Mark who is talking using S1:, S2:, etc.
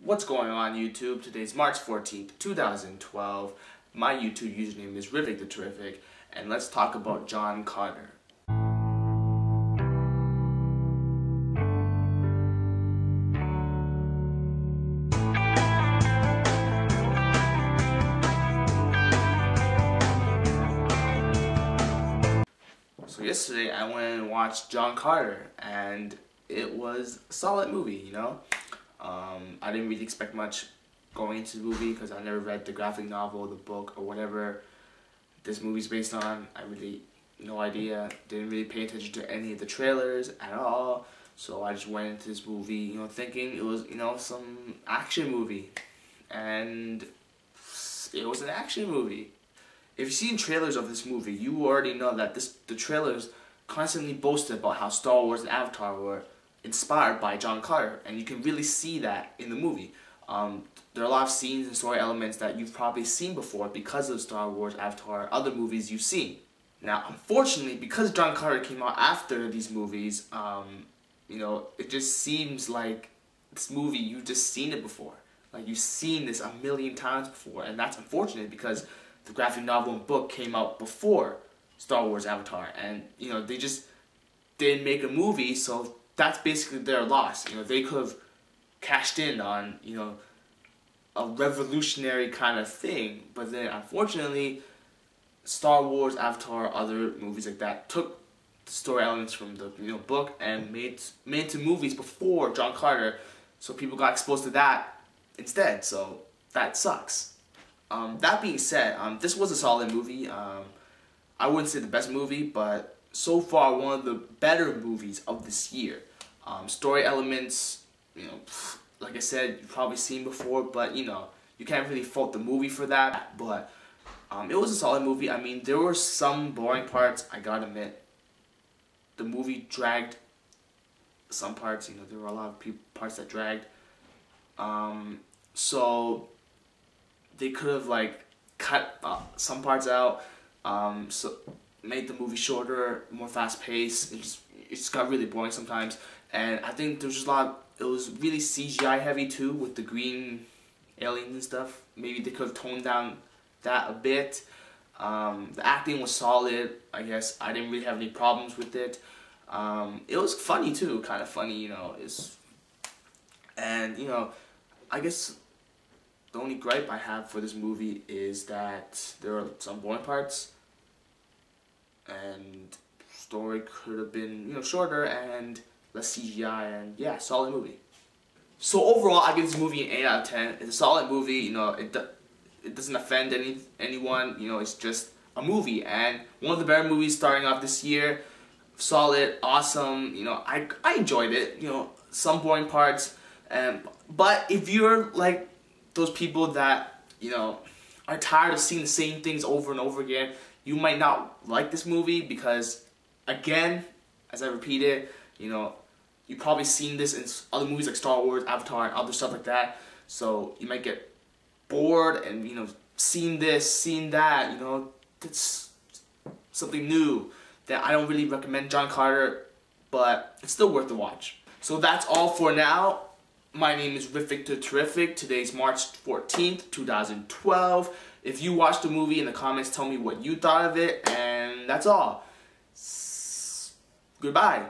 S1: What's going on YouTube? Today's March 14th, 2012. My YouTube username is Rivik the Terrific, and let's talk about John Carter. So yesterday I went and watched John Carter, and it was a solid movie, you know? I didn't really expect much going into the movie because I never read the graphic novel, the book, or whatever this movie's based on. I really, no idea, didn't really pay attention to any of the trailers at all. So I just went into this movie, you know, thinking it was, you know, some action movie. And it was an action movie. If you've seen trailers of this movie, you already know that the trailers constantly boasted about how Star Wars and Avatar were inspired by John Carter, and you can really see that in the movie. There are a lot of scenes and story elements that you've probably seen before because of Star Wars, Avatar, other movies you've seen. Now, unfortunately, because John Carter came out after these movies, you know, it just seems like this movie, you've just seen it before. Like, you've seen this a million times before, and that's unfortunate because the graphic novel and book came out before Star Wars, Avatar, and, you know, they just didn't make a movie, so that's basically their loss. You know, they could have cashed in on, you know, a revolutionary kind of thing, but then unfortunately Star Wars, Avatar, other movies like that took the story elements from the, you know, book and made into movies before John Carter, so people got exposed to that instead, so that sucks. That being said, this was a solid movie. I wouldn't say the best movie, but so far one of the better movies of this year. Story elements, you know, like I said, you've probably seen before, but you know, you can't really fault the movie for that. But it was a solid movie. I mean, there were some boring parts, I gotta admit. The movie dragged some parts, you know, there were a lot of parts that dragged. So they could have like cut some parts out, so made the movie shorter, more fast paced. It just got really boring sometimes, and I think there was just a lot. It was really CGI heavy too, with the green aliens and stuff. Maybe they could have toned down that a bit. The acting was solid, I guess. I didn't really have any problems with it. It was funny too, kind of funny, you know. And you know, I guess the only gripe I have for this movie is that there are some boring parts, and story could have been, you know, shorter and less CGI, and yeah, solid movie. So overall, I give this movie an 8 out of 10. It's a solid movie, you know, it doesn't offend anyone, you know, it's just a movie, and one of the better movies starting off this year. Solid, awesome, you know, I enjoyed it, you know, some boring parts, but if you're like those people that, you know, are tired of seeing the same things over and over again, you might not like this movie because, again, as I repeat it, you know, you've probably seen this in other movies like Star Wars, Avatar, and other stuff like that, so you might get bored and, you know, seeing this, seeing that, you know, it's something new that I don't really recommend John Carter, but it's still worth the watch. So that's all for now. My name is Rivik the Terrific. Today's March 14th, 2012. If you watched the movie, in the comments, tell me what you thought of it, and that's all. Goodbye.